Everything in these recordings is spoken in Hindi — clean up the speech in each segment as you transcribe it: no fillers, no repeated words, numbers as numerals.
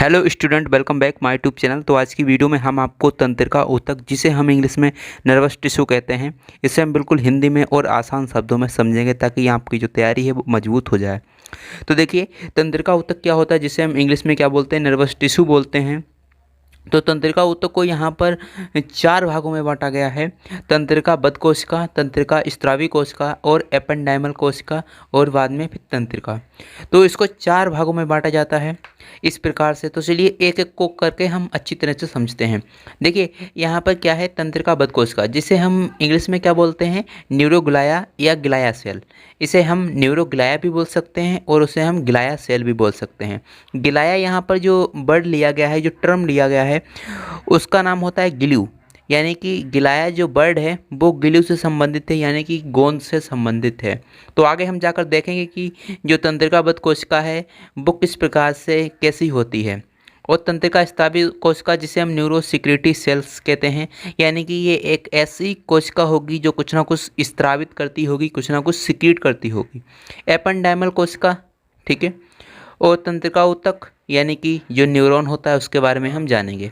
Hello student, welcome back my YouTube channel. तो आज की वीडियो में हम आपको तंत्रिका ऊतक, जिसे हम इंग्लिश में नर्वस टिश्यू कहते हैं, इसे हम बिल्कुल हिंदी में और आसान शब्दों में समझेंगे ताकि आपकी जो तैयारी है वो मजबूत हो जाए। तो देखिए, तंत्रिका ऊतक क्या होता है, जिसे हम इंग्लिश में क्या बोलते हैं, नर्वस टिश्यू बोलते हैं। तो तंत्रिका ऊतक को यहाँ पर 4 भागों में बांटा गया है। तंत्रिका बद्ध कोशिका, तंत्रिका स्रावी कोशिका और एपेंडाइमल कोशिका और बाद में फिर तंत्रिका। तो इसको 4 भागों में बांटा जाता है इस प्रकार से। तो चलिए एक एक को करके हम अच्छी तरह से समझते हैं। देखिए यहाँ पर क्या है, तंत्रिका बद्ध कोशिका, जिसे हम इंग्लिश में क्या बोलते हैं, न्यूरोग्लाया या ग्लाया सेल। इसे हम न्यूरोग्लाया भी बोल सकते हैं और उसे हम ग्लाया सेल भी बोल सकते हैं। ग्लाया यहाँ पर जो वर्ड लिया गया है, जो टर्म लिया गया है, उसका नाम होता है गिल्यू। यानी कि गिलाया जो बर्ड है वो गिल्यू से संबंधित है, यानी कि गोंद से संबंधित है। तो आगे हम जाकर देखेंगे कि जो तंत्रिका बद्ध कोशिका है वो किस प्रकार से कैसी होती है। और तंत्रिका स्रावी कोशिका, जिसे हम न्यूरोसिक्रेटरी सेल्स कहते हैं, यानी कि ये एक ऐसी कोशिका होगी जो कुछ ना कुछ स्रावित करती होगी, कुछ ना कुछ सिक्रीट करती होगी। एपेंडाइमल कोशिका, ठीक है। और तंत्रिका ऊतक यानी कि जो न्यूरॉन होता है उसके बारे में हम जानेंगे।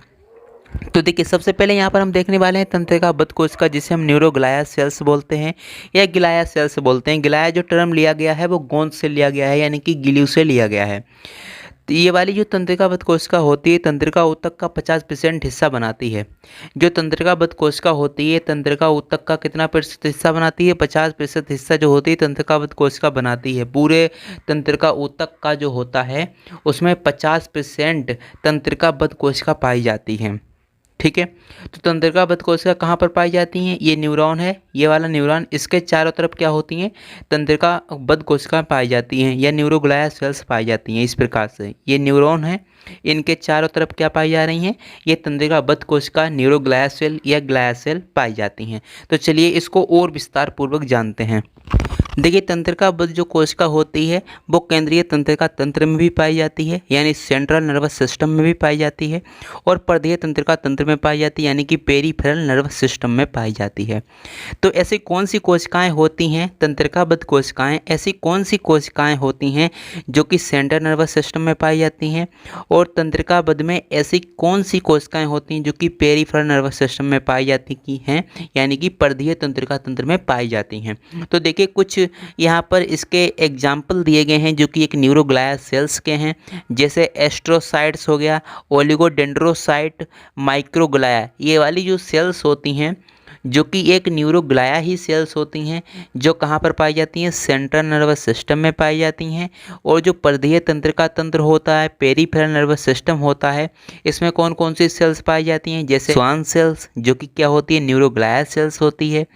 तो देखिए, सबसे पहले यहाँ पर हम देखने वाले हैं तंत्रिका बद्ध कोशिका, जिसे हम न्यूरोग्लाया सेल्स बोलते हैं या गिलाया सेल्स बोलते हैं। गिलाया जो टर्म लिया गया है वो गोंद से लिया गया है, यानी कि गिल्यू से लिया गया है। तो ये वाली जो तंत्रिका बद्ध कोशिका होती है, तंत्रिका ऊतक का 50% हिस्सा बनाती है। जो तंत्रिका बद्ध कोशिका होती है, तंत्रिका ऊतक का कितना प्रतिशत हिस्सा बनाती है, 50% हिस्सा जो होती है तंत्रिका बद्ध कोशिका बनाती है। पूरे तंत्रिका ऊतक का जो होता है उसमें 50% तंत्रिका बद्ध कोशिका पाई जाती है, ठीक है। तो तंत्रिका बद्ध कोशिका कहाँ पर पाई जाती हैं, ये न्यूरॉन है, ये वाला न्यूरॉन, इसके चारों तरफ क्या होती हैं, तंत्रिका बद्ध कोशिका पाई जाती हैं या न्यूरोग्लाया सेल्स पाई जाती हैं। इस प्रकार से ये न्यूरॉन है, इनके चारों तरफ क्या पाई जा रही हैं, ये तंत्रिका बद्ध कोशिका, न्यूरोग्लाया सेल या ग्लाया सेल पाई जाती हैं। तो चलिए इसको और विस्तार पूर्वक जानते हैं। देखिए, तंत्रिका बद्ध जो कोशिका होती है वो केंद्रीय तंत्रिका तंत्र में भी पाई जाती है, यानी सेंट्रल नर्वस सिस्टम में भी पाई जाती है, और परिधीय तंत्रिका तंत्र में पाई जाती है, यानी कि पेरिफेरल नर्वस सिस्टम में पाई जाती है। तो ऐसी कौन सी कोशिकाएं होती हैं, तंत्रिका बद्ध कोशिकाएं ऐसी कौन सी कोशिकाएं होती हैं जो कि सेंट्रल नर्वस सिस्टम में पाई जाती हैं, और तंत्रिका बद्ध में ऐसी कौन सी कोशिकाएं होती हैं जो कि पेरिफेरल नर्वस सिस्टम में पाई जाती हैं, यानी कि परिधीय तंत्रिका तंत्र में पाई जाती हैं। तो देखिए, कुछ यहाँ पर इसके एग्जाम्पल दिए गए हैं जो कि एक न्यूरोग्लाया सेल्स के हैं, जैसे एस्ट्रोसाइट्स हो गया, ओलिगोडेंड्रोसाइट, माइक्रोग्लाया। ये वाली जो सेल्स होती हैं जो कि एक न्यूरोग्लाया ही सेल्स होती हैं, जो कहाँ पर पाई जाती हैं, सेंट्रल नर्वस सिस्टम में पाई जाती हैं। और जो परिधीय तंत्रिका तंत्र होता है, पेरिफेरल नर्वस सिस्टम होता है, इसमें कौन कौन सी सेल्स पाई जाती हैं, जैसे स्वान सेल्स जो कि क्या होती है, न्यूरोग्लाया सेल्स होती है।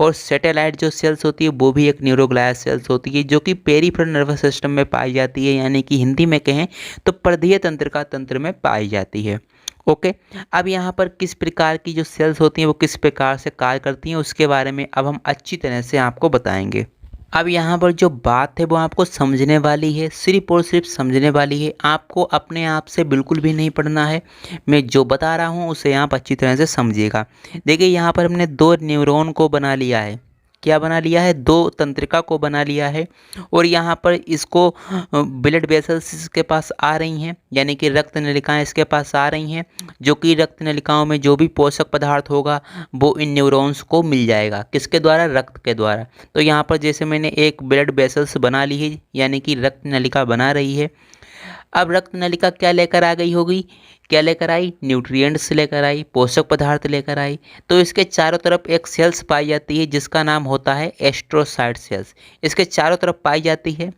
और सैटेलाइट जो सेल्स होती है वो भी एक न्यूरोग्लाया सेल्स होती है, जो कि पेरिफेरल नर्वस सिस्टम में पाई जाती है, यानी कि हिंदी में कहें तो परिधीय तंत्रिका तंत्र में पाई जाती है। ओके, अब यहाँ पर किस प्रकार की जो सेल्स होती हैं वो किस प्रकार से कार्य करती हैं उसके बारे में अब हम अच्छी तरह से आपको बताएंगे। अब यहाँ पर जो बात है वो आपको समझने वाली है, सिर्फ और सिर्फ समझने वाली है। आपको अपने आप से बिल्कुल भी नहीं पढ़ना है, मैं जो बता रहा हूँ उसे आप अच्छी तरह से समझिएगा। देखिए, यहाँ पर हमने 2 न्यूरॉन को बना लिया है। क्या बना लिया है, 2 तंत्रिका को बना लिया है। और यहाँ पर इसको ब्लड वेसल्स इसके पास आ रही हैं, यानी कि रक्त नलिकाएं इसके पास आ रही हैं, जो कि रक्त नलिकाओं में जो भी पोषक पदार्थ होगा वो इन न्यूरॉन्स को मिल जाएगा। किसके द्वारा, रक्त के द्वारा। तो यहाँ पर जैसे मैंने एक ब्लड वेसल्स बना ली है, यानी कि रक्त नलिका बना रही है। अब रक्त नलिका क्या लेकर आ गई होगी, क्या लेकर आई, न्यूट्रिएंट्स लेकर आई, पोषक पदार्थ लेकर आई। तो इसके चारों तरफ एक सेल्स पाई जाती है जिसका नाम होता है एस्ट्रोसाइट सेल्स, इसके चारों तरफ पाई जाती है।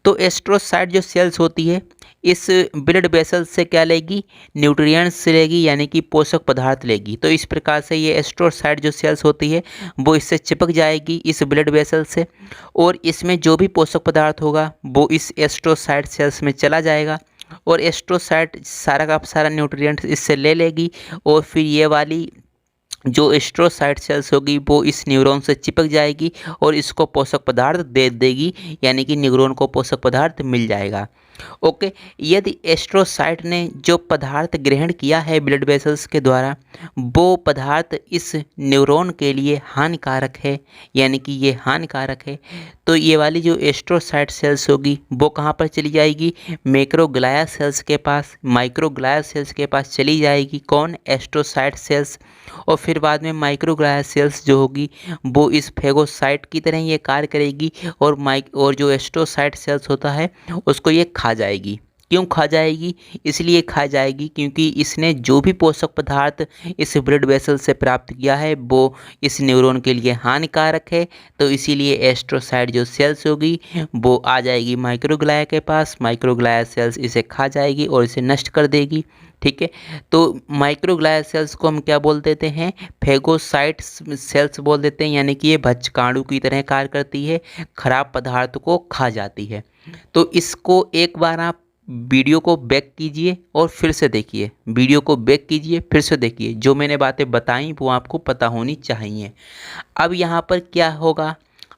तो एस्ट्रोसाइट जो सेल्स होती है इस ब्लड वेसल से क्या लेगी, न्यूट्रिएंट्स लेगी, यानी कि पोषक पदार्थ लेगी। तो इस प्रकार से ये एस्ट्रोसाइट जो सेल्स होती है वो इससे चिपक जाएगी इस ब्लड वेसल से, और इसमें जो भी पोषक पदार्थ होगा वो इस एस्ट्रोसाइट सेल्स में चला जाएगा, और एस्ट्रोसाइट सारा का सारा न्यूट्रिएंट्स इससे ले लेगी, और फिर ये वाली जो एस्ट्रोसाइट सेल्स होगी वो इस न्यूरॉन से चिपक जाएगी और इसको पोषक पदार्थ दे देगी, यानी कि न्यूरॉन को पोषक पदार्थ मिल जाएगा। ओके, यदि एस्ट्रोसाइट ने जो पदार्थ ग्रहण किया है ब्लड वेसल्स के द्वारा, वो पदार्थ इस न्यूरॉन के लिए हानिकारक है, यानी कि ये हानिकारक है, तो ये वाली जो एस्ट्रोसाइट सेल्स होगी वो कहाँ पर चली जाएगी? मैक्रोग्लिया सेल्स के पास, माइक्रोग्लिया सेल्स के पास चली जाएगी। कौन? Astrocyte cells. और फिर बाद में माइक्रोग्लिया सेल्स जो होगी वो इस फेगोसाइट की तरह ये कार्य करेगी, और जो एस्ट्रोसाइट सेल्स होता है उसको ये खा जाएगी। क्यों खा जाएगी? इसलिए खा जाएगी क्योंकि इसने जो भी पोषक पदार्थ इस ब्लड वेसल से प्राप्त किया है वो इस न्यूरॉन के लिए हानिकारक है। तो इसीलिए एस्ट्रोसाइट जो सेल्स होगी वो आ जाएगी माइक्रोग्लिया के पास, माइक्रोग्लिया सेल्स इसे खा जाएगी और इसे नष्ट कर देगी। ठीक है, तो माइक्रोग्लिया सेल्स को हम क्या बोल देते हैं? फेगोसाइट सेल्स बोल देते हैं, यानी कि ये भक्षकाणु की तरह कार्य करती है, खराब पदार्थ को खा जाती है। तो इसको एक बार आप वीडियो को बैक कीजिए और फिर से देखिए, वीडियो को बैक कीजिए फिर से देखिए, जो मैंने बातें बताई वो आपको पता होनी चाहिए। अब यहाँ पर क्या होगा?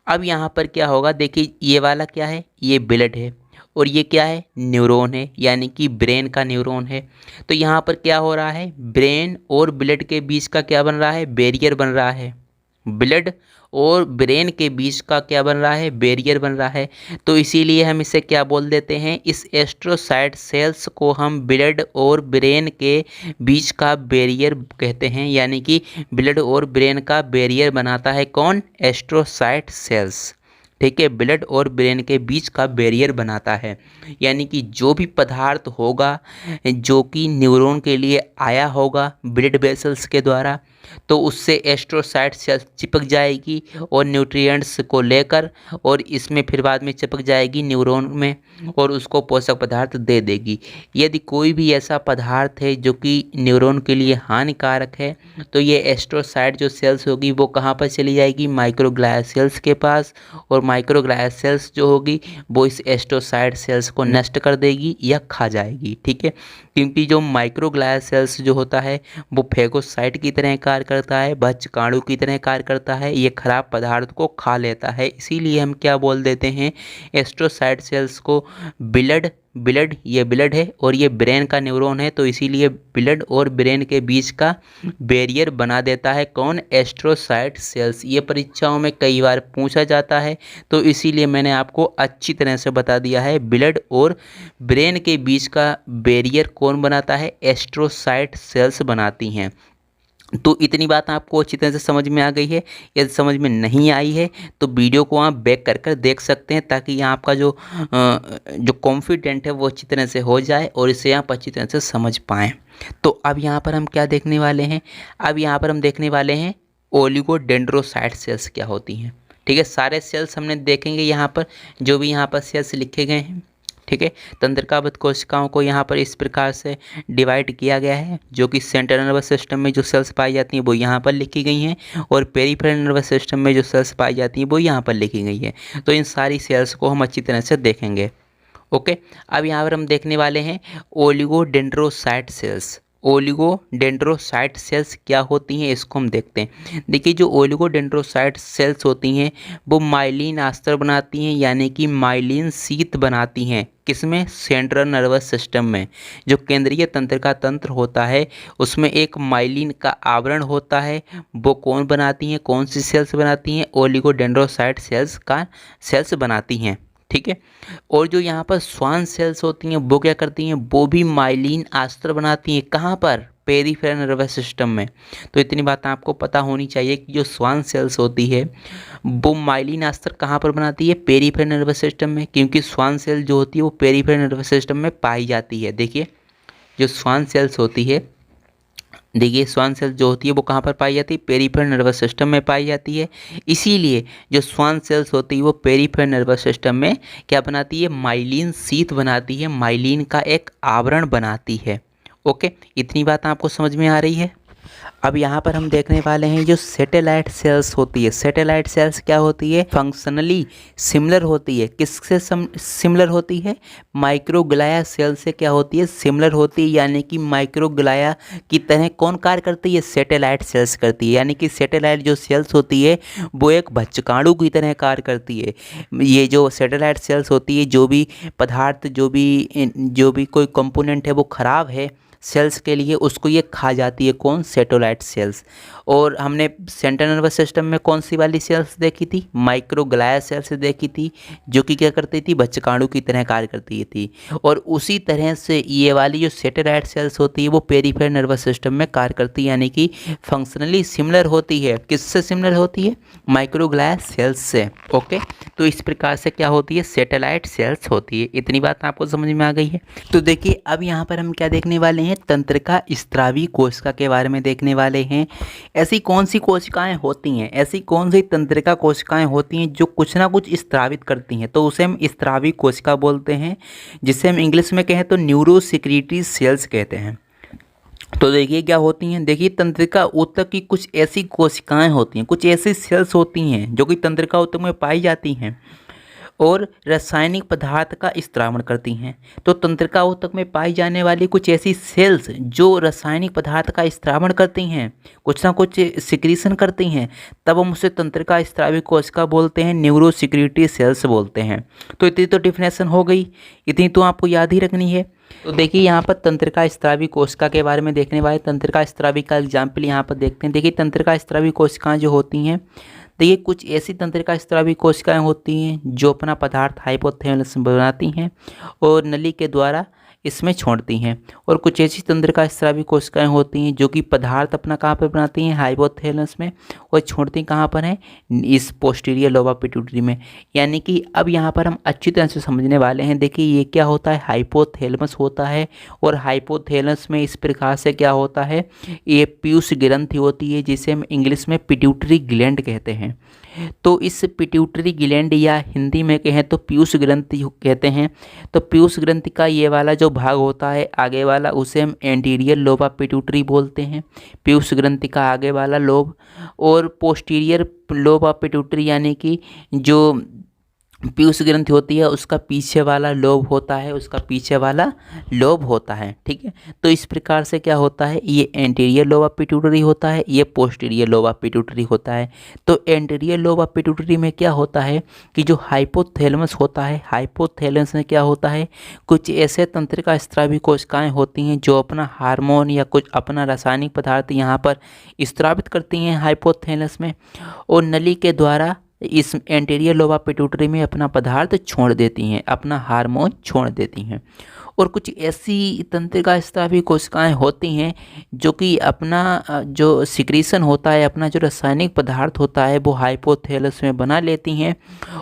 अब यहाँ पर क्या होगा? देखिए, ये वाला क्या है? ये ब्लड है, और ये क्या है? न्यूरॉन है, यानी कि ब्रेन का न्यूरॉन है। तो यहाँ पर क्या हो रहा है? ब्रेन और ब्लड के बीच का क्या बन रहा है? बैरियर बन रहा है। ब्लड और ब्रेन के बीच का क्या बन रहा है? बैरियर बन रहा है। तो इसीलिए हम इसे क्या बोल देते हैं? इस एस्ट्रोसाइट सेल्स को हम ब्लड और ब्रेन के बीच का बैरियर कहते हैं, यानी कि ब्लड और ब्रेन का बैरियर बनाता है कौन? Astrocyte cells. ठीक है, ब्लड और ब्रेन के बीच का बैरियर बनाता है, यानी कि जो भी पदार्थ होगा जो कि न्यूरॉन के लिए आया होगा ब्लड वेसल्स के द्वारा, तो उससे एस्ट्रोसाइट सेल्स चिपक जाएगी और न्यूट्रिएंट्स को लेकर, और इसमें फिर बाद में चिपक जाएगी न्यूरॉन में और उसको पोषक पदार्थ दे देगी। यदि कोई भी ऐसा पदार्थ है जो कि न्यूरॉन के लिए हानिकारक है, तो ये एस्ट्रोसाइट जो सेल्स होगी वो कहाँ पर चली जाएगी? माइक्रोग्लिया सेल्स के पास, और माइक्रोग्लिया सेल्स जो होगी वो इस एस्ट्रोसाइट सेल्स को नष्ट कर देगी या खा जाएगी। ठीक है, क्योंकि जो माइक्रोग्लिया सेल्स जो होता है वो फेगोसाइट की तरह कार्य करता है, भक्षकाणु की तरह कार्य करता है, ये खराब पदार्थ को खा लेता है। इसीलिए हम क्या बोल देते हैं? एस्ट्रोसाइट सेल्स को ब्लड। ब्लड, ये ब्लड है और ये ब्रेन का न्यूरॉन है, तो इसीलिए ब्लड और ब्रेन के बीच का बैरियर बना देता है कौन? Astrocyte cells. ये परीक्षाओं में कई बार पूछा जाता है, तो इसीलिए मैंने आपको अच्छी तरह से बता दिया है। ब्लड और ब्रेन के बीच का बैरियर कौन बनाता है? एस्ट्रोसाइट सेल्स बनाती हैं। तो इतनी बात आपको अच्छी तरह से समझ में आ गई है। यदि समझ में नहीं आई है तो वीडियो को आप बैक कर कर देख सकते हैं, ताकि यहाँ आपका जो कॉन्फिडेंट है वो अच्छी तरह से हो जाए और इसे आप अच्छी तरह से समझ पाएँ। तो अब यहाँ पर हम क्या देखने वाले हैं? अब यहाँ पर हम देखने वाले हैं ओलिगोडेंड्रोसाइट सेल्स क्या होती हैं। ठीक है, सारे सेल्स हमने देखेंगे यहाँ पर, जो भी यहाँ पर सेल्स लिखे गए हैं। ठीक है, तंत्रिकाबद्ध कोशिकाओं को यहाँ पर इस प्रकार से डिवाइड किया गया है, जो कि सेंट्रल नर्वस सिस्टम में जो सेल्स पाई जाती हैं वो यहाँ पर लिखी गई हैं, और पेरिफेरल नर्वस सिस्टम में जो सेल्स पाई जाती हैं वो यहाँ पर लिखी गई है। तो इन सारी सेल्स को हम अच्छी तरह से देखेंगे। ओके, अब यहाँ पर हम देखने वाले हैं ओलिगोडेंड्रोसाइट सेल्स। ओलिगोडेंड्रोसाइट सेल्स क्या होती हैं इसको हम देखते हैं। देखिए, जो ओलिगोडेंड्रोसाइट सेल्स होती हैं वो माइलिन अस्तर बनाती हैं, यानी कि माइलिन शीत बनाती हैं। किसमें? सेंट्रल नर्वस सिस्टम में। जो केंद्रीय तंत्रिका तंत्र होता है उसमें एक माइलिन का आवरण होता है, वो कौन बनाती हैं? कौन सी सेल्स बनाती हैं? ओलिगोडेंड्रोसाइट सेल्स बनाती हैं। ठीक है, और जो यहाँ पर स्वान सेल्स होती हैं वो क्या करती हैं? वो भी माइलिन अस्तर बनाती हैं। कहाँ पर? पेरिफेरल नर्वस सिस्टम में। तो इतनी बात आपको पता होनी चाहिए कि जो स्वान सेल्स होती है वो माइलिन अस्तर कहाँ पर बनाती है? पेरिफेरल नर्वस सिस्टम में, क्योंकि स्वान सेल जो होती है वो पेरिफेरल नर्वस सिस्टम में पाई जाती है। देखिए, जो स्वान सेल्स होती है, देखिए स्वान सेल जो होती है वो कहाँ पर पाई जाती है? पेरिफेरल नर्वस सिस्टम में पाई जाती है। इसीलिए जो स्वान सेल्स होती है वो पेरिफेरल नर्वस सिस्टम में क्या बनाती है? माइलिन शीत बनाती है, माइलिन का एक आवरण बनाती है। ओके, इतनी बात आपको समझ में आ रही है? अब यहाँ पर हम देखने वाले हैं जो सैटेलाइट सेल्स होती है। सैटेलाइट सेल्स क्या होती है? फंक्शनली सिमिलर होती है। किससे सिमिलर होती है? माइक्रोग्लाया सेल से क्या होती है? सिमिलर होती है। यानी कि माइक्रोग्लाया की तरह कौन कार्य करती है? सैटेलाइट सेल्स करती है। यानी कि सैटेलाइट जो सेल्स होती है वो एक बच्चकाणु की तरह कार्य करती है। ये जो सैटेलाइट सेल्स होती है, जो भी पदार्थ, जो भी कोई कंपोनेंट है वो ख़राब है सेल्स के लिए, उसको ये खा जाती है। कौन? Satellite cells. और हमने सेंट्रल नर्वस सिस्टम में कौन सी वाली सेल्स देखी थी? माइक्रोग्लाया सेल्स देखी थी, जो कि क्या करती थी? बच्चकाणु की तरह कार्य करती थी। और उसी तरह से ये वाली जो सैटेलाइट सेल्स होती है वो पेरिफेरल नर्वस सिस्टम में कार्य करती है, यानी कि फंक्शनली सिमिलर होती है। किससे सिमिलर होती है? माइक्रोग्लाया सेल्स से। ओके, तो इस प्रकार से क्या होती है? सैटेलाइट सेल्स होती है। इतनी बात आपको समझ में आ गई है। तो देखिए अब यहाँ पर हम क्या देखने वाले हैं? तंत्रिका स्रावी कोशिका के बारे में देखने वाले हैं। ऐसी कौन सी कोशिकाएं होती हैं, ऐसी कौन सी तंत्रिका कोशिकाएं होती हैं जो कुछ ना कुछ स्रावित करती हैं, तो उसे हम स्रावी कोशिका बोलते हैं, जिसे हम इंग्लिश में कहें तो न्यूरोसेक्रेटरी सेल्स कहते हैं। तो देखिए क्या होती हैं, देखिए तंत्रिका ऊतक की कुछ ऐसी कोशिकाएं होती हैं, कुछ ऐसी सेल्स होती हैं जो कि तंत्रिका ऊतक में पाई जाती हैं और रासायनिक पदार्थ का स्त्रावण करती हैं। तो तंत्रिका ऊतक में पाई जाने वाली कुछ ऐसी सेल्स जो रासायनिक पदार्थ का स्त्रावण करती हैं, कुछ ना कुछ सिक्रीशन करती हैं, तब हम उसे तंत्रिका स्रावी कोशिका बोलते हैं, न्यूरोसेक्रेटरी सेल्स बोलते हैं। तो इतनी तो डिफिनेशन हो गई, इतनी तो आपको याद ही रखनी है। तो देखिए यहाँ पर तंत्रिका स्रावी कोशिका के बारे में देखने वाले तंत्रिका स्रावी का एग्जाम्पल यहाँ पर देखते हैं। देखिए तंत्रिका स्रावी कोशिकाएं जो होती हैं, देखिए कुछ ऐसी तंत्रिका स्रावी कोशिकाएं होती हैं जो अपना पदार्थ हाइपोथैलेमस में बनाती हैं और नली के द्वारा इसमें छोड़ती हैं। और कुछ ऐसी तंत्रिका स्रावी कोशिकाएं होती हैं जो कि पदार्थ अपना कहाँ पर बनाती हैं? हाइपोथैलेमस में, और छोड़ती कहाँ पर हैं? इस पोस्टीरियर लोब पिट्यूटरी में। यानी कि अब यहाँ पर हम अच्छी तरह से समझने वाले हैं। देखिए ये क्या होता है? हाइपोथैलेमस होता है, और हाइपोथैलेमस में इस प्रकार से क्या होता है? ये पीयूष ग्रंथि होती है, जिसे हम इंग्लिश में पिट्यूटरी ग्लैंड कहते हैं। तो इस पिट्यूटरी ग्लैंड या हिंदी में कहें तो पीयूष ग्रंथि कहते हैं। तो पीयूष ग्रंथि का ये वाला जो भाग होता है आगे वाला, उसे हम एंटीरियर लोब ऑफ पिट्यूटरी बोलते हैं, पीयूष ग्रंथि का आगे वाला लोब। और पोस्टीरियर लोब ऑफ पिट्यूटरी यानी कि जो पीयूष ग्रंथि होती है उसका पीछे वाला लोब होता है, उसका पीछे वाला लोब होता है। ठीक है, तो इस प्रकार से क्या होता है? ये एंटीरियर लोब ऑफ पिट्यूटरी होता है, ये पोस्टीरियर लोब ऑफ पिट्यूटरी होता है। तो एंटीरियर लोब ऑफ पिट्यूटरी में क्या होता है कि जो हाइपोथैलेमस होता है, हाइपोथैलेमस में क्या होता है? कुछ ऐसे तंत्रिका स्रावी कोशिकाएं होती हैं जो अपना हार्मोन या कुछ अपना रासायनिक पदार्थ यहाँ पर स्रावित करती हैं हाइपोथैलेमस में, और नली के द्वारा इस एंटीरियर लोब ऑफ पिट्यूटरी में अपना पदार्थ छोड़ देती हैं, अपना हार्मोन छोड़ देती हैं। और कुछ ऐसी तंत्रिका स्रावी कोशिकाएं होती हैं जो कि अपना जो सिक्रीशन होता है, अपना जो रासायनिक पदार्थ होता है वो हाइपोथैलेमस में बना लेती हैं,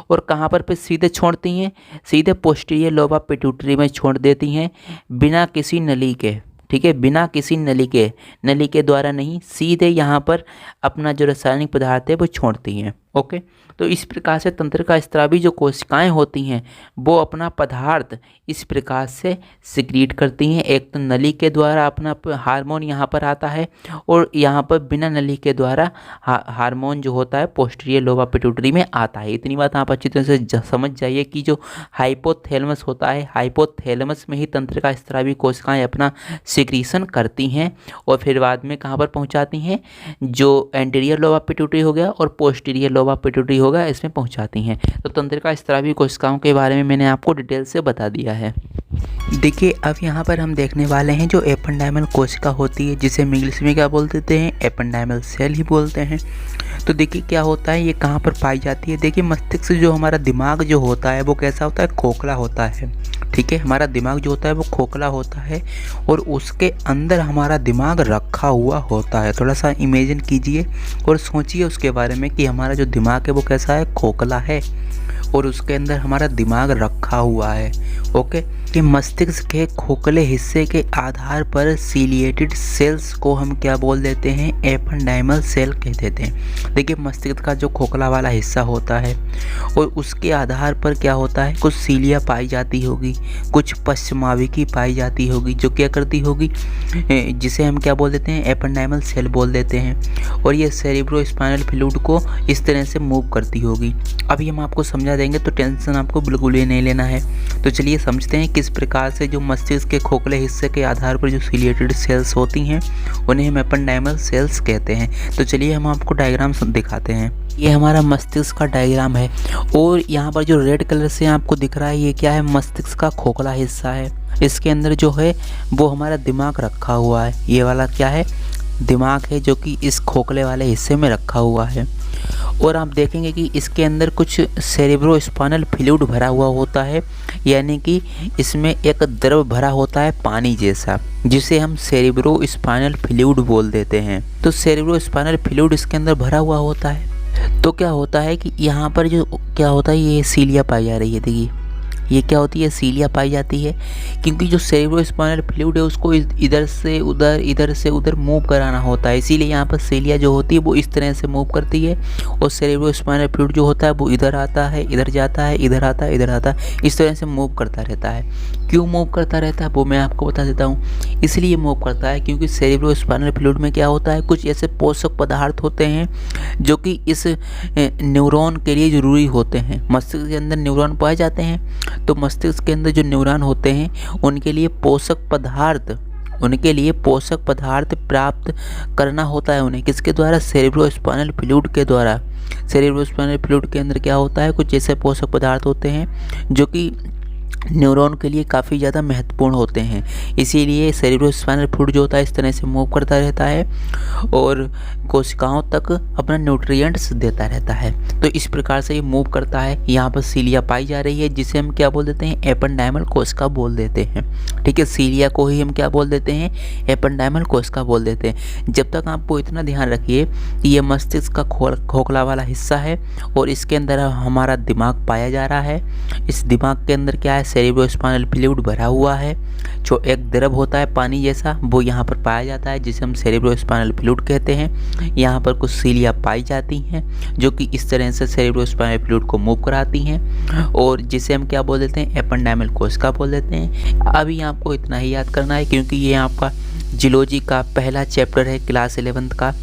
और कहाँ पर सीधे छोड़ती हैं? सीधे पोस्टीरियर लोब ऑफ पिट्यूटरी में छोड़ देती हैं, बिना किसी नली के। ठीक है, बिना किसी नली के द्वारा नहीं, सीधे यहाँ पर अपना जो रासायनिक पदार्थ है वो छोड़ती हैं। ओके, तो इस प्रकार से तंत्रिका स्रावी जो कोशिकाएं होती हैं वो अपना पदार्थ इस प्रकार से सिक्रीट करती हैं। एक तो नली के द्वारा अपना हार्मोन यहाँ पर आता है, और यहाँ पर बिना नली के द्वारा हार्मोन जो होता है पोस्टीरियर लोब ऑफ पिट्यूटरी में आता है। इतनी बात आप अच्छी तरह से समझ जाइए कि जो हाइपोथैलेमस होता है, हाइपोथैलेमस में ही तंत्रिका स्रावी कोशिकाएं अपना सिक्रीशन करती हैं, और फिर बाद में कहाँ पर पहुँचाती हैं? जो एंटीरियर लोब ऑफ पिट्यूटरी हो गया और पोस्टीरियर लोब ऑफ पिट्यूटरी होगा, इसमें पहुंचाती हैं। तो तंत्रिका स्रावी कोशिकाओं के बारे में मैंने आपको डिटेल से बता दिया है। देखिए अब यहाँ पर हम देखने वाले हैं जो एपेंडाइमल कोशिका होती है, जिसे हम इंग्लिश में क्या बोल देते हैं? एपेंडाइमल सेल ही बोलते हैं। तो देखिए क्या होता है, ये कहाँ पर पाई जाती है? देखिए मस्तिष्क जो हमारा दिमाग जो होता है वो कैसा होता है? खोखला होता है। ठीक है, हमारा दिमाग जो होता है वो खोखला होता है, और उसके अंदर हमारा दिमाग रखा हुआ होता है। थोड़ा सा इमेजिन कीजिए और सोचिए उसके बारे में कि हमारा जो दिमाग है वो कैसा है? खोखला है, और उसके अंदर हमारा दिमाग रखा हुआ है। ओके, कि मस्तिष्क के खोखले हिस्से के आधार पर सीलिएटेड सेल्स को हम क्या बोल देते हैं, एपेंडाइमल सेल कह देते हैं। देखिए मस्तिष्क का जो खोखला वाला हिस्सा होता है और उसके आधार पर क्या होता है, कुछ सीलिया पाई जाती होगी, कुछ पश्चमाविकी पाई जाती होगी जो क्या करती होगी, जिसे हम क्या बोल देते हैं, एपेंडाइमल सेल बोल देते हैं। और ये सेरेब्रोस्पाइनल फ्लूइड को इस तरह से मूव करती होगी। अभी हम आपको समझा देंगे तो टेंशन आपको बिल्कुल ही नहीं लेना है। तो चलिए समझते हैं किस प्रकार से जो मस्तिष्क के खोखले हिस्से के आधार पर जो सीलिएटेड सेल्स होती हैं उन्हें हम एपेंडाइमल सेल्स कहते हैं। तो चलिए हम आपको डायग्राम दिखाते हैं। ये हमारा मस्तिष्क का डायग्राम है और यहाँ पर जो रेड कलर से आपको दिख रहा है ये क्या है, मस्तिष्क का खोखला हिस्सा है। इसके अंदर जो है वो हमारा दिमाग रखा हुआ है। ये वाला क्या है, दिमाग है जो कि इस खोखले वाले हिस्से में रखा हुआ है। और आप देखेंगे कि इसके अंदर कुछ सेरेब्रोस्पाइनल फ्लूइड भरा हुआ होता है, यानी कि इसमें एक द्रव भरा होता है पानी जैसा, जिसे हम सेरेब्रोस्पाइनल फ्लूइड बोल देते हैं। तो सेरेब्रोस्पाइनल फ्लूइड इसके अंदर भरा हुआ होता है। तो क्या होता है कि यहाँ पर जो क्या होता है, ये सीलिया पाई जा रही है। देखिए ये क्या होती है, सीलिया पाई जाती है, क्योंकि जो सेरेब्रोस्पाइनल फ्लूइड है उसको इधर से उधर मूव कराना होता है। इसीलिए यहाँ पर सीलिया जो होती है वो इस तरह से मूव करती है और सेरेब्रोस्पाइनल फ्लूइड जो होता है वो इधर आता है, इधर जाता है, इधर आता है, इधर आता है, इस तरह से मूव करता रहता है। क्यों मूव करता रहता है वो मैं आपको बता देता हूँ। इसलिए मूव करता है क्योंकि सेरेब्रोस्पाइनल फ्लूइड में क्या होता है, कुछ ऐसे पोषक पदार्थ होते हैं जो कि इस न्यूरॉन के लिए ज़रूरी होते हैं। मस्तिष्क के अंदर न्यूरॉन पाए जाते हैं, तो मस्तिष्क के अंदर जो न्यूरॉन होते हैं उनके लिए पोषक पदार्थ प्राप्त करना होता है उन्हें। किसके द्वारा, सेरेब्रोस्पाइनल फ्लूइड के द्वारा। सेरेब्रोस्पाइनल फ्लूइड के अंदर क्या होता है, कुछ ऐसे पोषक पदार्थ होते हैं जो कि न्यूरॉन के लिए काफ़ी ज़्यादा महत्वपूर्ण होते हैं। इसीलिए सेरेब्रोस्पाइनल फ्लूइड जो होता है इस तरह से मूव करता रहता है और कोशिकाओं तक अपना न्यूट्रिएंट्स देता रहता है। तो इस प्रकार से ये मूव करता है। यहाँ पर सीलिया पाई जा रही है जिसे हम क्या बोल देते हैं, एपेंडाइमल कोशिका बोल देते हैं। ठीक है, सीलिया को ही हम क्या बोल देते हैं, एपेंडाइमल कोशिका बोल देते हैं। जब तक आपको इतना ध्यान रखिए कि ये मस्तिष्क का खोखला वाला हिस्सा है और इसके अंदर हमारा दिमाग पाया जा रहा है। इस दिमाग के अंदर क्या है, सेरेब्रोस्पाइनल फ्लूइड भरा हुआ है, जो एक द्रव होता है पानी जैसा, वो यहाँ पर पाया जाता है जिसे हम सेरेब्रोस्पाइनल फ्लूइड कहते हैं। यहाँ पर कुछ सीलिया पाई जाती हैं जो कि इस तरह से सेरेब्रोस्पाइनल फ्लूइड को मूव कराती हैं और जिसे हम क्या बोल देते हैं, एपेंडाइमल कोशिका बोल देते हैं। अभी आपको इतना ही याद करना है क्योंकि ये आपका जियोलॉजी का पहला चैप्टर है क्लास 11th का।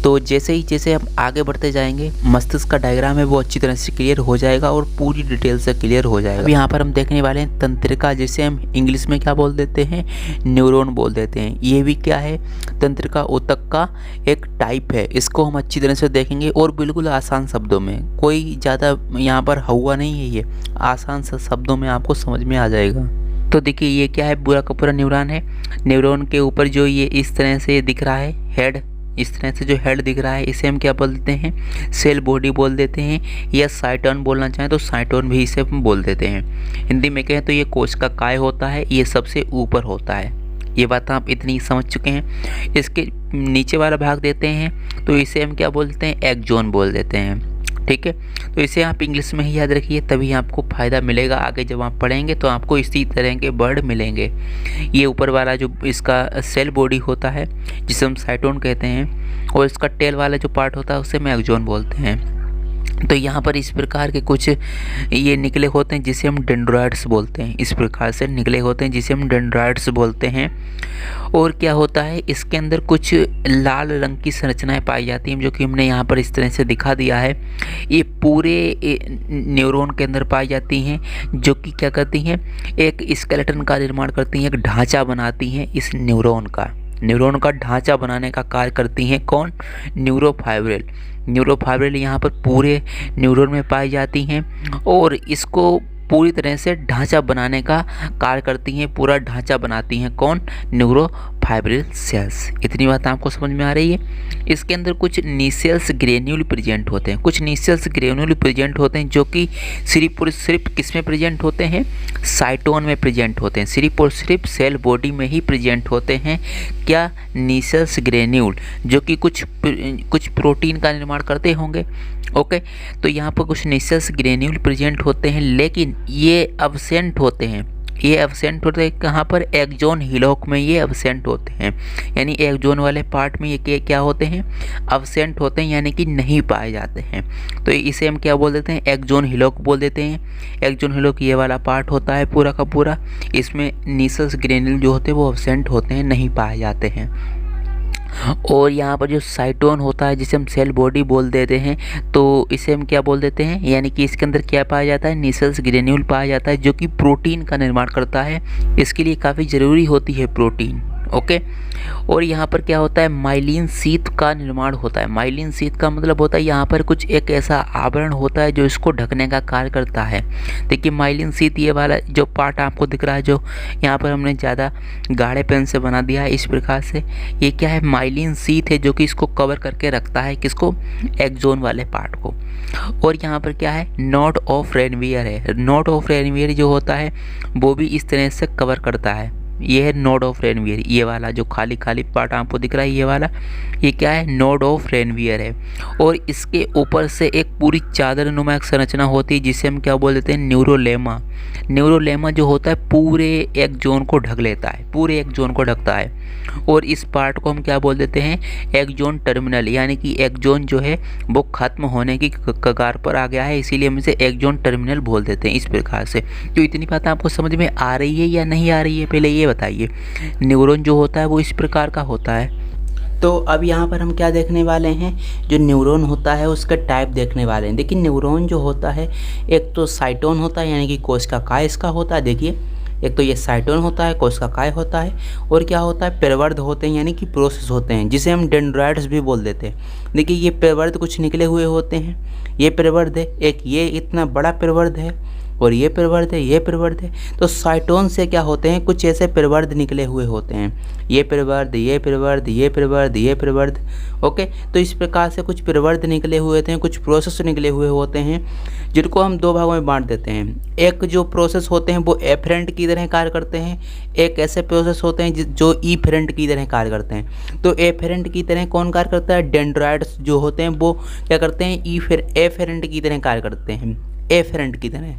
तो जैसे हम आगे बढ़ते जाएंगे मस्तिष्क का डायग्राम है वो अच्छी तरह से क्लियर हो जाएगा और पूरी डिटेल से क्लियर हो जाएगा। अब यहाँ पर हम देखने वाले हैं तंत्रिका, जिसे हम इंग्लिश में क्या बोल देते हैं, न्यूरॉन बोल देते हैं। ये भी क्या है, तंत्रिका ऊतक का एक टाइप है। इसको हम अच्छी तरह से देखेंगे और बिल्कुल आसान शब्दों में, कोई ज़्यादा यहाँ पर हुआ नहीं है, ये आसान से शब्दों में आपको समझ में आ जाएगा। तो देखिए ये क्या है, पूरा का पूरा न्यूरॉन है। न्यूरॉन के ऊपर जो ये इस तरह से दिख रहा है हेड, इस तरह से जो हेड दिख रहा है इसे हम क्या बोल देते हैं, सेल बॉडी बोल देते हैं, या साइटोन बोलना चाहें तो साइटोन भी इसे हम बोल देते हैं। हिंदी में कहें तो ये कोश का काय होता है, ये सबसे ऊपर होता है। ये बात आप इतनी समझ चुके हैं। इसके नीचे वाला भाग देते हैं तो इसे हम क्या बोलते हैं, एक्सोन बोल देते हैं। ठीक है, तो इसे आप इंग्लिश में ही याद रखिए, तभी आपको फ़ायदा मिलेगा आगे जब आप पढ़ेंगे तो आपको इसी तरह के वर्ड मिलेंगे। ये ऊपर वाला जो इसका सेल बॉडी होता है जिसे हम साइटोन कहते हैं, और इसका टेल वाला जो पार्ट होता है उसे हम एक्सोन बोलते हैं। तो यहाँ पर इस प्रकार के कुछ ये निकले होते हैं जिसे हम डेंड्राइट्स बोलते हैं। इस प्रकार से निकले होते हैं जिसे हम डेंड्राइट्स बोलते हैं। और क्या होता है, इसके अंदर कुछ लाल रंग की संरचनाएं पाई जाती हैं जो कि हमने यहाँ पर इस तरह से दिखा दिया है। ये पूरे न्यूरॉन के अंदर पाई जाती हैं जो कि क्या करती हैं, एक स्केलेटन का निर्माण करती हैं, एक ढांचा बनाती हैं इस न्यूरॉन का ढांचा बनाने का कार्य करती हैं। कौन, न्यूरोफाइब्रिल यहाँ पर पूरे न्यूरॉन में पाई जाती हैं और इसको पूरी तरह से ढांचा बनाने का कार्य करती हैं, पूरा ढांचा बनाती हैं। कौन, न्यूरोफाइब्रिल सेल्स। इतनी बात आपको समझ में आ रही है। इसके अंदर कुछ नीसेल्स ग्रेन्यूल प्रेजेंट होते हैं, जो कि सिर्फ और सिर्फ किस में प्रेजेंट होते हैं, साइटोन में प्रेजेंट होते हैं। सिर्फ और सिर्फ सेल बॉडी में ही प्रेजेंट होते हैं। क्या, नीसेल्स ग्रेन्यूल, जो कि कुछ प्रोटीन का निर्माण करते होंगे। ओके, तो यहाँ पर कुछ नीसेल्स ग्रेन्यूल प्रेजेंट होते हैं, लेकिन ये अब्सेंट होते हैं। ये एब्सेंट होते हैं कहाँ पर, एक्सोन हिलॉक में ये एब्सेंट होते हैं, यानी एक्सोन वाले पार्ट में ये क्या होते हैं, एब्सेंट होते हैं, यानी कि नहीं पाए जाते हैं। तो इसे हम क्या बोल देते हैं, एक्सोन हिलॉक बोल देते हैं। एक्सोन हिलॉक ये वाला पार्ट होता है पूरा का पूरा, इसमें नीसस ग्रेन्यूल जो होते हैं वो एब्सेंट होते हैं, नहीं पाए जाते हैं। और यहाँ पर जो साइटोन होता है जिसे हम सेल बॉडी बोल देते हैं, तो इसे हम क्या बोल देते हैं, यानी कि इसके अंदर क्या पाया जाता है, नीसल्स ग्रेन्यूल पाया जाता है, जो कि प्रोटीन का निर्माण करता है। इसके लिए काफ़ी ज़रूरी होती है प्रोटीन। ओके। और यहाँ पर क्या होता है, माइलिन शीथ का निर्माण होता है। माइलिन शीथ का मतलब होता है यहाँ पर कुछ एक ऐसा आवरण होता है जो इसको ढकने का कार्य करता है। देखिए माइलिन शीथ ये वाला जो पार्ट आपको दिख रहा है, जो यहाँ पर हमने ज़्यादा गाढ़े पेन से बना दिया है इस प्रकार से, ये क्या है, माइलिन शीथ है जो कि इसको कवर करके रखता है, किसको, एक्सोन वाले पार्ट को। और यहाँ पर क्या है, नोड ऑफ रेनवियर है। नोड ऑफ रेनवियर जो होता है वो भी इस तरह से कवर करता है। ये है नोड ऑफ रेनवियर, ये वाला जो खाली खाली पार्ट आपको दिख रहा है ये वाला, ये क्या है, नोड ऑफ रेनवियर है। और इसके ऊपर से एक पूरी चादर नुमा एक संरचना होती है जिसे हम क्या बोल देते हैं, न्यूरोलेमा। न्यूरोलेमा जो होता है पूरे एक्सोन को ढक लेता है, पूरे एक्सोन को ढकता है। और इस पार्ट को हम क्या बोल देते हैं, एक्सोन टर्मिनल, यानी कि एक्सोन जो है वो खत्म होने की कगार पर आ गया है, इसीलिए हम इसे एक्सोन टर्मिनल बोल देते हैं इस प्रकार से। तो इतनी बात आपको समझ में आ रही है या नहीं आ रही है, पहले ये बताइए। न्यूरॉन जो होता है वो इस प्रकार का होता है। तो अब यहाँ पर हम क्या देखने वाले हैं, जो न्यूरॉन होता है उसका टाइप देखने वाले हैं। देखिए न्यूरॉन जो होता है, एक तो साइटोन होता है यानी कि कोशिकाएं इसका होता है। देखिए एक तो ये साइटोन होता है, कोशिकाएं होता है, और क्या होता है, प्रवर्ध होते हैं यानी कि प्रोसेस होते हैं, जिसे हम डेंड्राइट्स भी बोल देते हैं। देखिए ये प्रवर्ध कुछ निकले हुए होते हैं, ये प्रवर्ध है, एक ये इतना बड़ा प्रवर्ध है, और ये प्रवर्ध है, ये प्रवर्ध है। तो साइटोन से क्या होते हैं, कुछ ऐसे प्रवर्ध निकले हुए होते हैं, ये प्रवर्ध, ये प्रवर्ध, ये प्रवर्ध, ये प्रवर्ध। ओके। तो इस प्रकार से कुछ प्रवर्ध निकले हुए होते हैं, कुछ प्रोसेस निकले हुए होते हैं, जिनको हम दो भागों में बांट देते हैं। एक जो प्रोसेस होते हैं वो एफरेंट की तरह कार्य करते हैं, एक ऐसे प्रोसेस होते हैं जो ईफेरेंट की तरह कार्य करते हैं। तो एफरेंट की तरह कौन कार्य करता है, डेंड्राइट्स जो होते हैं वो क्या करते हैं, एफरेंट की तरह कार्य करते हैं, एफरेंट की तरह।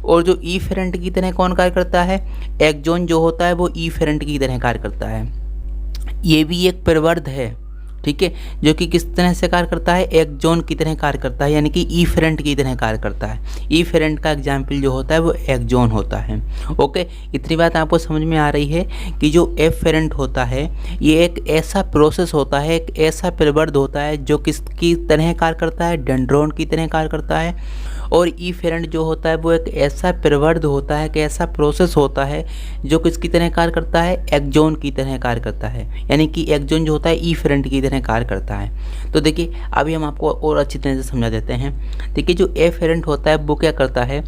और जो ईफेरेंट की तरह कौन कार्य करता है, एक्सोन जो होता है वो ईफेरेंट की तरह कार्य करता है। ये भी एक प्रवर्ध है, ठीक है, जो कि किस तरह से कार्य करता है, एक्सोन की तरह कार्य करता है, यानी कि ईफेरेंट की तरह कार्य करता है। ईफेरेंट का एग्जाम्पल जो होता है वो एक्सोन होता है। ओके। इतनी बात आपको समझ में आ रही है कि जो एफेरेंट होता है ये एक ऐसा प्रोसेस होता है, एक ऐसा प्रवर्ध होता है जो किसकी तरह कार्य करता है, डेंड्रोन की तरह कार्य करता है। और ईफेरेंट जो होता है वो एक ऐसा प्रवर्ध होता है, एक ऐसा प्रोसेस होता है जो किसकी तरह कार्य करता है, एक्सोन की तरह कार्य करता है, यानी कि एक्सोन जो होता है ईफेरेंट की तरह कार्य करता है। तो देखिए अभी हम आपको और अच्छी तरह से समझा देते हैं। देखिए जो एफेरेंट होता है वो क्या करता है,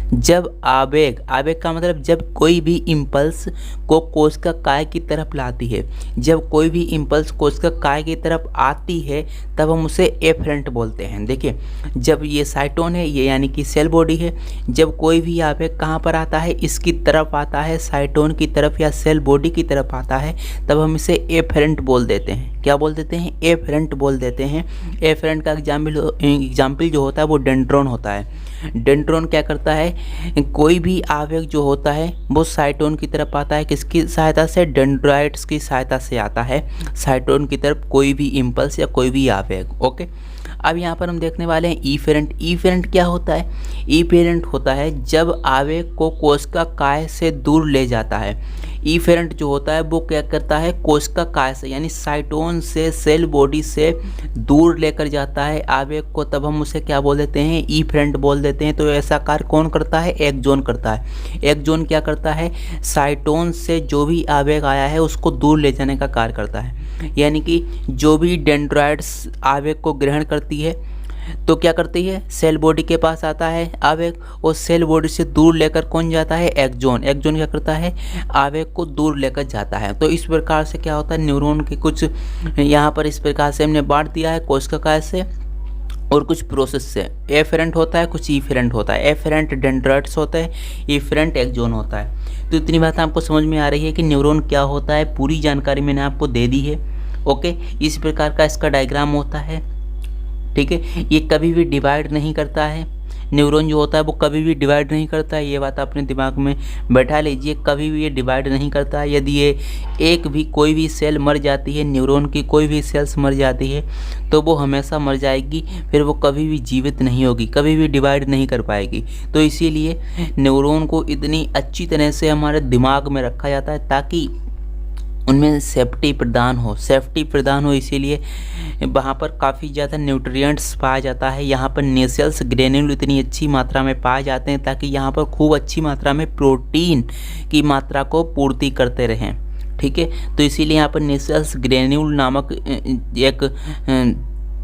जब आवेग, आवेग का मतलब जब कोई भी इम्पल्स को कोशिका काय की तरफ लाती है, जब कोई भी इम्पल्स कोशिका काय की तरफ आती है तब हम उसे एफरेंट बोलते हैं। देखिए जब ये साइटोन है, ये यानी कि सेल बॉडी है, जब कोई भी आवेग कहाँ पर आता है, इसकी तरफ आता है, साइटोन की तरफ या सेल बॉडी की तरफ आता है, तब हम इसे एफरेंट बोल देते हैं। क्या बोल देते हैं, एफरेंट बोल देते हैं। एफरेंट का एग्जाम्पल जो होता है वो डेंड्रोन होता है। डेंड्रोन क्या करता है, कोई भी आवेग जो होता है वो साइटोन की तरफ आता है, किसकी सहायता से, डेंड्राइट्स की सहायता से आता है साइटोन की तरफ कोई भी इम्पल्स या कोई भी आवेग। ओके। अब यहाँ पर हम देखने वाले हैं ईफेरेंट। ईफेरेंट क्या होता है, ईफेरेंट होता है जब आवेग को कोशिका काय से दूर ले जाता है। ईफेरेंट जो होता है वो क्या करता है, कोशिका काय से यानी साइटोन से, सेल बॉडी से दूर लेकर जाता है आवेग को, तब हम उसे क्या बोल देते हैं, ईफेरेंट बोल देते हैं। तो ऐसा कार्य कौन करता है, एक्सोन करता है। एक्सोन क्या करता है, साइटोन से जो भी आवेग आया है उसको दूर ले जाने का कार्य करता है, यानी कि जो भी डेंड्राइट्स आवेग को ग्रहण करती है तो क्या करती है, सेल बॉडी के पास आता है आवेग, और सेल बॉडी से दूर लेकर कौन जाता है, एक्सोन। एक्सोन क्या करता है, आवेग को दूर लेकर जाता है। तो इस प्रकार से क्या होता है, न्यूरॉन के कुछ यहाँ पर इस प्रकार से हमने बांट दिया है, कोशिका से और कुछ प्रोसेस से। एफेरेंट होता है, कुछ ईफेरेंट होता है। एफेरेंट डेंड्राइट्स होता है, ईफेरेंट एक्सोन होता है। तो इतनी बात आपको समझ में आ रही है कि न्यूरॉन क्या होता है, पूरी जानकारी मैंने आपको दे दी है। ओके। इस प्रकार का इसका डायग्राम होता है, ठीक है। ये कभी भी डिवाइड नहीं करता है, न्यूरॉन जो होता है वो कभी भी डिवाइड नहीं करता है। ये बात अपने दिमाग में बैठा लीजिए, कभी भी ये डिवाइड नहीं करता है। यदि ये एक भी कोई भी सेल मर जाती है, न्यूरॉन की कोई भी सेल्स मर जाती है तो वो हमेशा मर जाएगी, फिर वो कभी भी जीवित नहीं होगी, कभी भी डिवाइड नहीं कर पाएगी। तो इसीलिए न्यूरॉन को इतनी अच्छी तरह से हमारे दिमाग में रखा जाता है ताकि उनमें सेफ्टी प्रदान हो। इसीलिए वहाँ पर काफ़ी ज़्यादा न्यूट्रिएंट्स पाया जाता है। यहाँ पर नेसेल्स ग्रेन्यूल इतनी अच्छी मात्रा में पाए जाते हैं ताकि यहाँ पर खूब अच्छी मात्रा में प्रोटीन की मात्रा को पूर्ति करते रहें। ठीक है, तो इसीलिए यहाँ पर नेसेल्स ग्रेन्यूल नामक एक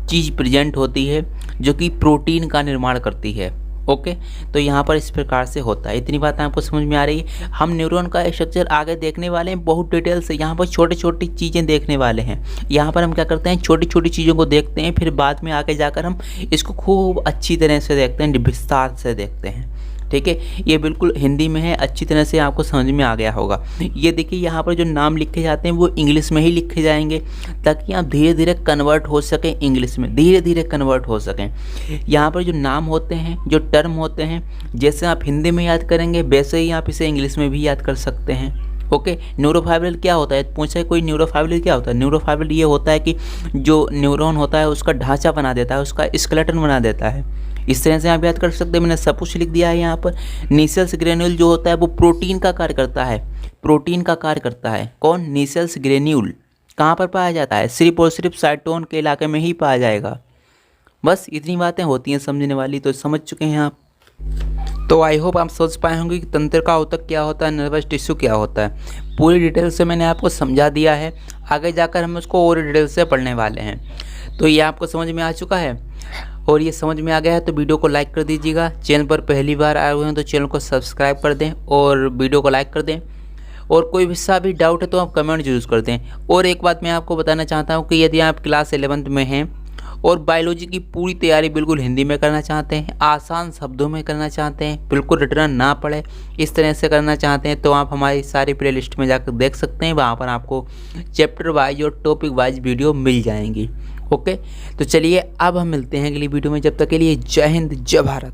चीज़ प्रेजेंट होती है जो कि प्रोटीन का निर्माण करती है। ओके, तो यहाँ पर इस प्रकार से होता है। इतनी बात आपको समझ में आ रही है। हम न्यूरॉन का स्ट्रक्चर आगे देखने वाले हैं बहुत डिटेल से। यहाँ पर छोटी छोटी चीज़ें देखने वाले हैं। यहाँ पर हम क्या करते हैं, छोटी छोटी चीज़ों को देखते हैं, फिर बाद में आगे जाकर हम इसको खूब अच्छी तरह से देखते हैं, विस्तार से देखते हैं। ठीक है, ये बिल्कुल हिंदी में है, अच्छी तरह से आपको समझ में आ गया होगा। ये देखिए यहाँ पर जो नाम लिखे जाते हैं वो इंग्लिश में ही लिखे जाएंगे ताकि आप धीरे धीरे कन्वर्ट हो सकें, इंग्लिश में धीरे धीरे कन्वर्ट हो सकें। यहाँ पर जो नाम होते हैं, जो टर्म होते हैं, जैसे आप हिंदी में याद करेंगे वैसे ही आप इसे इंग्लिश में भी याद कर सकते हैं। ओके, न्यूरोफाइब्रिल क्या होता है, पूछे कोई न्यूरोफाइब्रिल क्या होता है। न्यूरोफाइब्रिल ये होता है कि जो न्यूरॉन होता है उसका ढांचा बना देता है, उसका स्केलेटन बना देता है। इस तरह से आप याद कर सकते हैं। मैंने सब कुछ लिख दिया है यहाँ पर। नेसेल्स ग्रेन्यूल जो होता है वो प्रोटीन का कार्य करता है, प्रोटीन का कार्य करता है। कौन, नेसेल्स ग्रेन्यूल कहाँ पर पाया जाता है, सिर्फ और सिर्फ साइटोन के इलाके में ही पाया जाएगा। बस इतनी बातें होती हैं समझने वाली, तो समझ चुके हैं आप। तो आई होप आप सोच पाए होंगे कि तंत्रिका ऊतक क्या होता है, नर्वस टिश्यू क्या होता है। पूरी डिटेल से मैंने आपको समझा दिया है। आगे जाकर हम उसको और डिटेल से पढ़ने वाले हैं। तो ये आपको समझ में आ चुका है, और ये समझ में आ गया है तो वीडियो को लाइक कर दीजिएगा। चैनल पर पहली बार आए हुए हैं तो चैनल को सब्सक्राइब कर दें और वीडियो को लाइक कर दें। और कोई भी सा भी डाउट है तो आप कमेंट जरूर कर दें। और एक बात मैं आपको बताना चाहता हूँ कि यदि आप क्लास 11th में हैं और बायोलॉजी की पूरी तैयारी बिल्कुल हिंदी में करना चाहते हैं, आसान शब्दों में करना चाहते हैं, बिल्कुल रटना ना पड़े, इस तरह से करना चाहते हैं, तो आप हमारी सारी प्ले लिस्ट में जाकर देख सकते हैं। वहाँ पर आपको चैप्टर वाइज और टॉपिक वाइज वीडियो मिल जाएंगी। ओके, तो चलिए अब हम मिलते हैं अगली वीडियो में। जब तक के लिए जय हिंद, जय भारत।